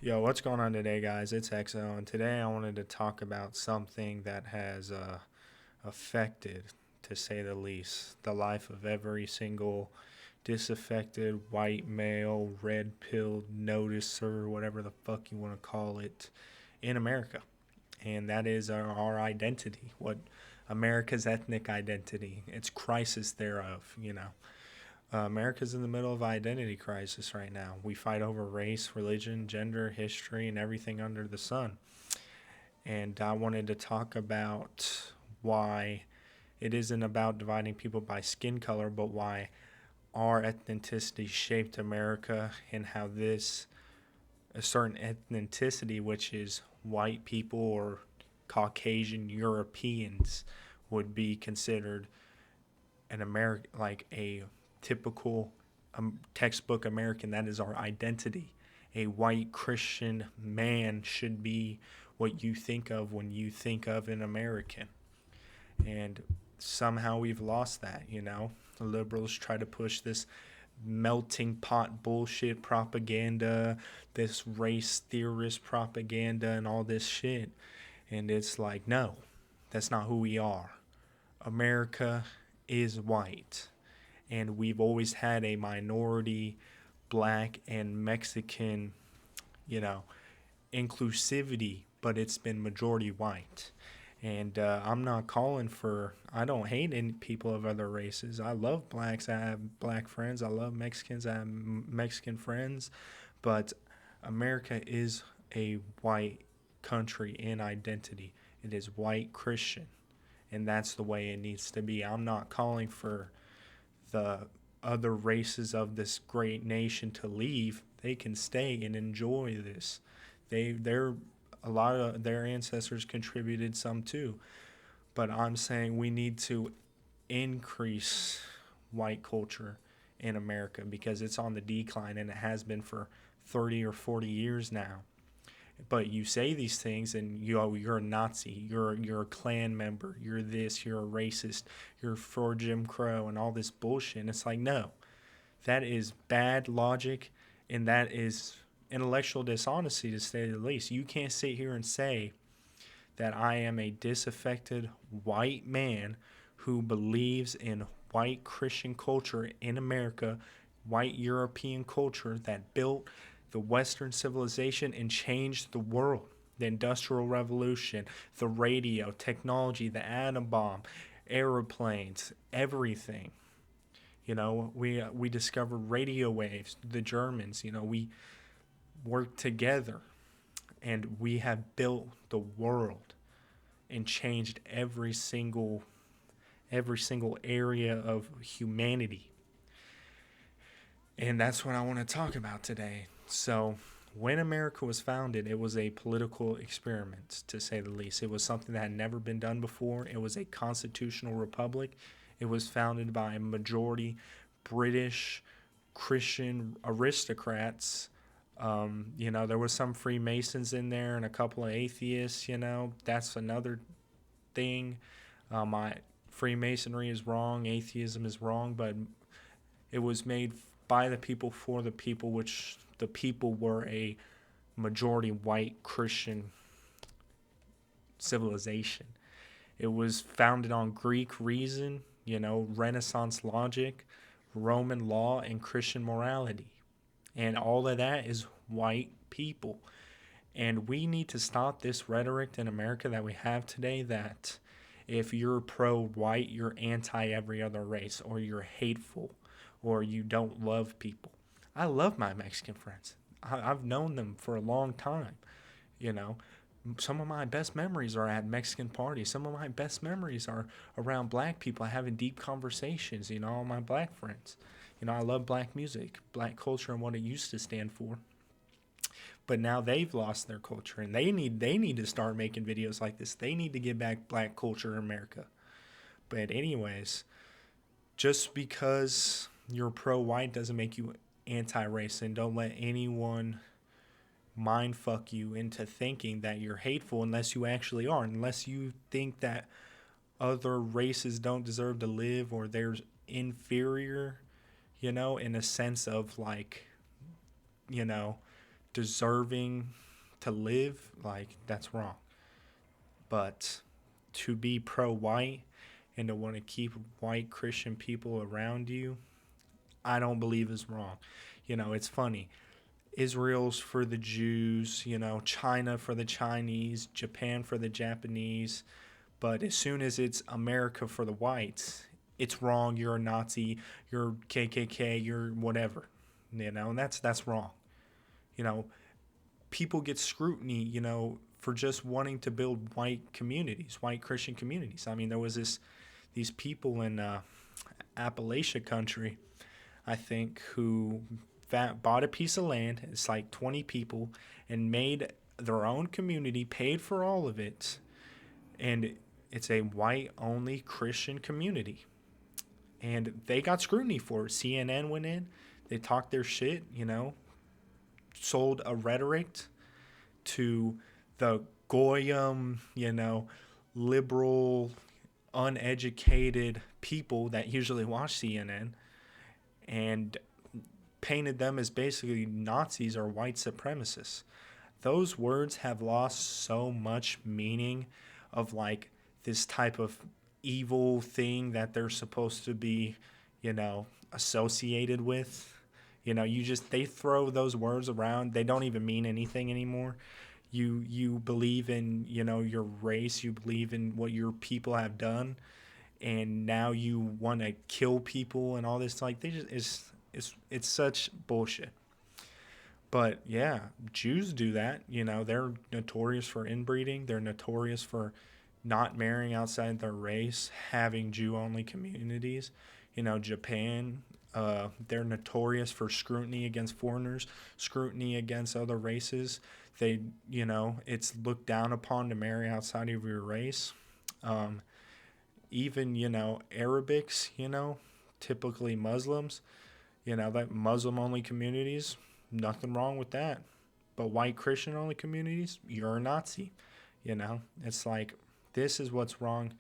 Yo, what's going on today, guys? It's XO, and today I wanted to talk about something that has affected, to say the least, the life of every single disaffected white male, red pilled noticer, whatever the fuck you want to call it, in America. And that is our identity, what America's ethnic identity, its crisis thereof. America's in the middle of identity crisis right now. We fight over race, religion, gender, history, and everything under the sun. And I wanted to talk about why it isn't about dividing people by skin color, but why our ethnicity shaped America and how this, a certain ethnicity, which is white people or Caucasian Europeans, would be considered an American, like a typical textbook American. That is our identity. A white Christian man should be what you think of when you think of an American. And somehow we've lost that. The liberals try to push this melting pot bullshit propaganda, this race theorist propaganda, and all this shit. And it's like, no, that's not who we are. America is white, and we've always had a minority, black and Mexican, you know, inclusivity, but it's been majority white. And I'm not calling for, I don't hate any people of other races. I love blacks. I have black friends. I love Mexicans. I have Mexican friends. But America is a white country in identity. It is white Christian. And that's the way it needs to be. I'm not calling for the other races of this great nation to leave. They can stay and enjoy this. They're a lot of their ancestors contributed some too, but I'm saying we need to increase white culture in America because it's on the decline and it has been for 30 or 40 years now. But you say these things and you're a Nazi, you're a Klan member, you're this, you're a racist, you're for Jim Crow and all this bullshit. And it's like, no, that is bad logic, and that is intellectual dishonesty, to say the least. You can't sit here and say that I am a disaffected white man who believes in white Christian culture in America, white European culture that built the Western civilization and changed the world. The Industrial Revolution, the radio, technology, the atom bomb, aeroplanes, everything. We discovered radio waves. The Germans, we worked together, and we have built the world and changed every single area of humanity. And that's what I want to talk about today. So, when America was founded, it was a political experiment, to say the least. It was something that had never been done before. It was a constitutional republic. It was founded by a majority British Christian aristocrats. There was some Freemasons in there and a couple of atheists. That's another thing. Freemasonry is wrong, atheism is wrong, but it was made by the people for the people, which the people were a majority white Christian civilization. It was founded on Greek reason, Renaissance logic, Roman law, and Christian morality. And all of that is white people. And we need to stop this rhetoric in America that we have today that if you're pro-white, you're anti every other race, or you're hateful, or you don't love people. I love my Mexican friends. I've known them for a long time. You know, some of my best memories are at Mexican parties. Some of my best memories are around black people having deep conversations, all my black friends. I love black music, black culture, and what it used to stand for. But now they've lost their culture, and they need to start making videos like this. They need to get back black culture in America. But anyways, just because you're pro-white doesn't make you anti-race, and don't let anyone mind fuck you into thinking that you're hateful unless you actually are. Unless you think that other races don't deserve to live or they're inferior, in a sense of like, you know, deserving to live, like, that's wrong. But to be pro-white and to want to keep white Christian people around you, I don't believe is wrong. It's funny. Israel's for the Jews, China for the Chinese, Japan for the Japanese. But as soon as it's America for the whites, it's wrong. You're a Nazi, you're KKK, you're whatever. And that's wrong. You know, People get scrutiny, for just wanting to build white communities, white Christian communities. I mean, there was these people in Appalachia country, I think, who bought a piece of land. It's like 20 people, and made their own community, paid for all of it, and it's a white-only Christian community. And they got scrutiny for it. CNN went in, they talked their shit, sold a rhetoric to the goyim, liberal, uneducated people that usually watch CNN, and painted them as basically Nazis or white supremacists. Those words have lost so much meaning of like this type of evil thing that they're supposed to be, associated with. They throw those words around. They don't even mean anything anymore. You believe in, your race, you believe in what your people have done, and now you want to kill people and all this. Like, it's such bullshit. But yeah, Jews do that. They're notorious for inbreeding. They're notorious for not marrying outside their race, having Jew-only communities. Japan, they're notorious for scrutiny against foreigners, scrutiny against other races. They, it's looked down upon to marry outside of your race. Even, Arabics, typically Muslims, that Muslim-only communities, nothing wrong with that. But white Christian-only communities, you're a Nazi. It's like, this is what's wrong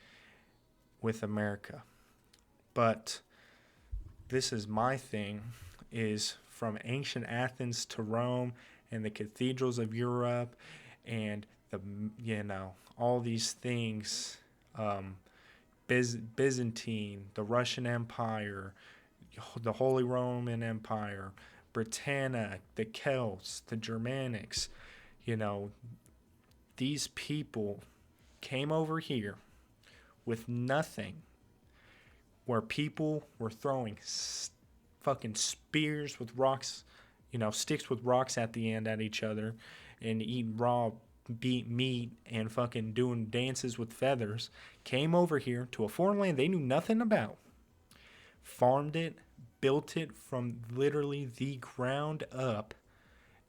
with America. But this is my thing, is from ancient Athens to Rome and the cathedrals of Europe and all these things, Byzantine, the Russian Empire, the Holy Roman Empire, Britannia, the Celts, the Germanics, these people came over here with nothing, where people were throwing fucking spears with rocks, sticks with rocks at the end at each other, and eating raw beat meat and fucking doing dances with feathers, came over here to a foreign land they knew nothing about, farmed it, built it from literally the ground up,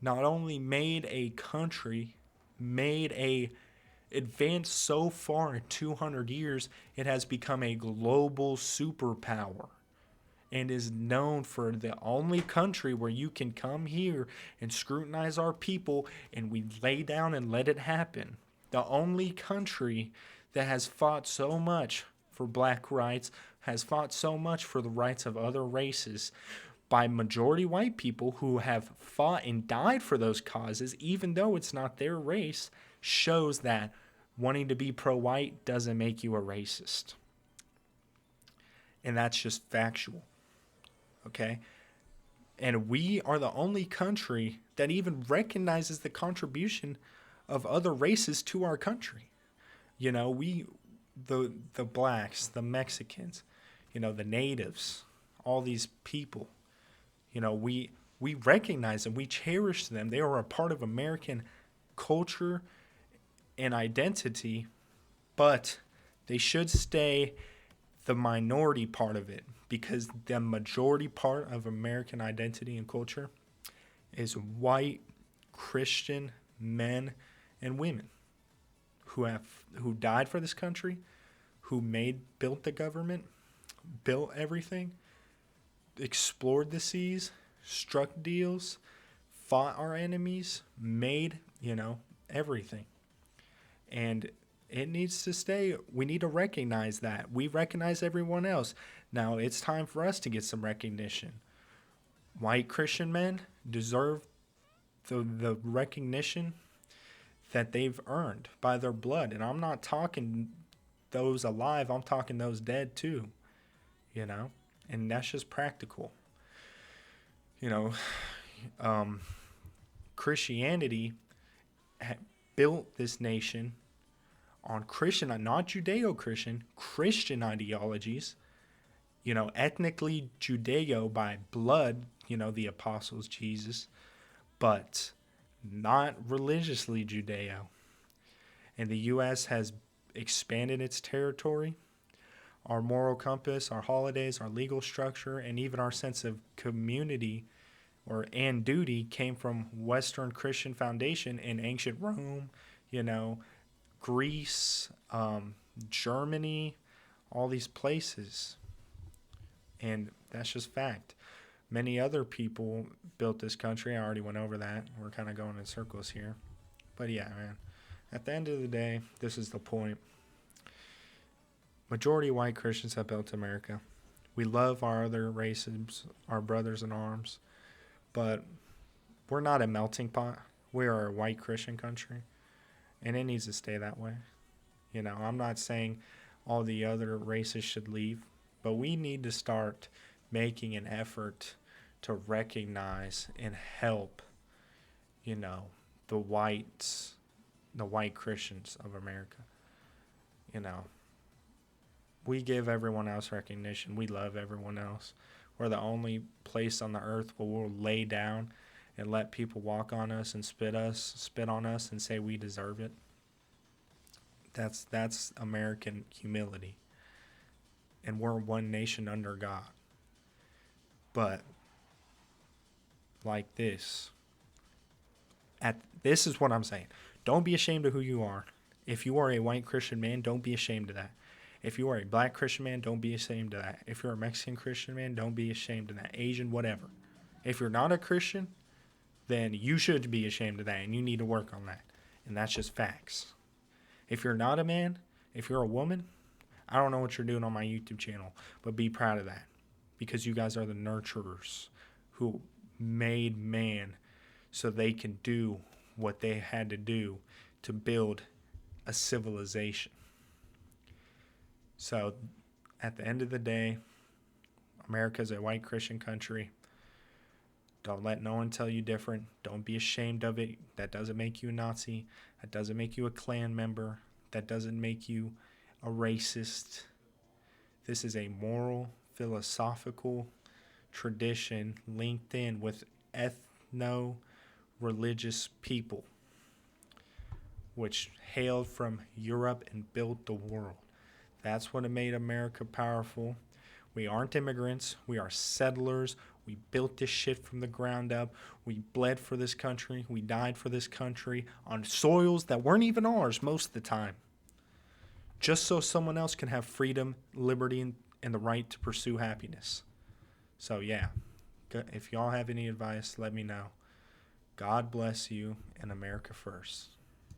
not only made a country, advanced so far in 200 years, it has become a global superpower and is known for the only country where you can come here and scrutinize our people and we lay down and let it happen. The only country that has fought so much for black rights, has fought so much for the rights of other races by majority white people who have fought and died for those causes, even though it's not their race, shows that wanting to be pro-white doesn't make you a racist. And that's just factual. Okay? And we are the only country that even recognizes the contribution of other races to our country. The blacks, the Mexicans, the natives, all these people, we recognize them, we cherish them. They are a part of American culture and identity, but they should stay the minority part of it, because the majority part of American identity and culture is white Christian men and women who died for this country, who built the government, built everything, explored the seas, struck deals, fought our enemies, made, everything. And it needs to stay. We need to recognize that. We recognize everyone else. Now it's time for us to get some recognition. White Christian men deserve the recognition that they've earned by their blood. And I'm not talking those alive, I'm talking those dead too, you know? And that's just practical. You know, Christianity built this nation on Christian, not Judeo-Christian, Christian ideologies, you know, ethnically Judeo by blood, you know, the apostles, Jesus, but not religiously Judeo. And the U.S. has expanded its territory, our moral compass, our holidays, our legal structure, and even our sense of community and duty came from Western Christian foundation in ancient Rome, you know, Greece, Germany, all these places. And that's just fact. Many other people built this country. I already went over that. We're kind of going in circles here. But yeah, man, at the end of the day, this is the point. Majority white Christians have built America. We love our other races, our brothers in arms, but we're not a melting pot. We are a white Christian country, and it needs to stay that way. You know, I'm not saying all the other races should leave, but we need to start making an effort to recognize and help, you know, the white Christians of America. You know, we give everyone else recognition. We love everyone else. We're the only place on the earth where we'll lay down and let people walk on us and spit on us and say we deserve it. That's American humility. And we're one nation under God. But like this is what I'm saying. Don't be ashamed of who you are. If you are a white Christian man, don't be ashamed of that. If you are a black Christian man, don't be ashamed of that. If you're a Mexican Christian man, don't be ashamed of that. Asian, whatever. If you're not a Christian, then you should be ashamed of that, and you need to work on that. And that's just facts. If you're not a man, if you're a woman, I don't know what you're doing on my YouTube channel, but be proud of that, because you guys are the nurturers who made man so they can do what they had to do to build a civilization. So at the end of the day, America is a white Christian country. Don't let no one tell you different. Don't be ashamed of it. That doesn't make you a Nazi. That doesn't make you a Klan member. That doesn't make you a racist. This is a moral, philosophical tradition linked in with ethno-religious people, which hailed from Europe and built the world. That's what made America powerful. We aren't immigrants. We are settlers. We built this shit from the ground up. We bled for this country. We died for this country on soils that weren't even ours most of the time, just so someone else can have freedom, liberty, and the right to pursue happiness. So yeah, if y'all have any advice, let me know. God bless you, and America first.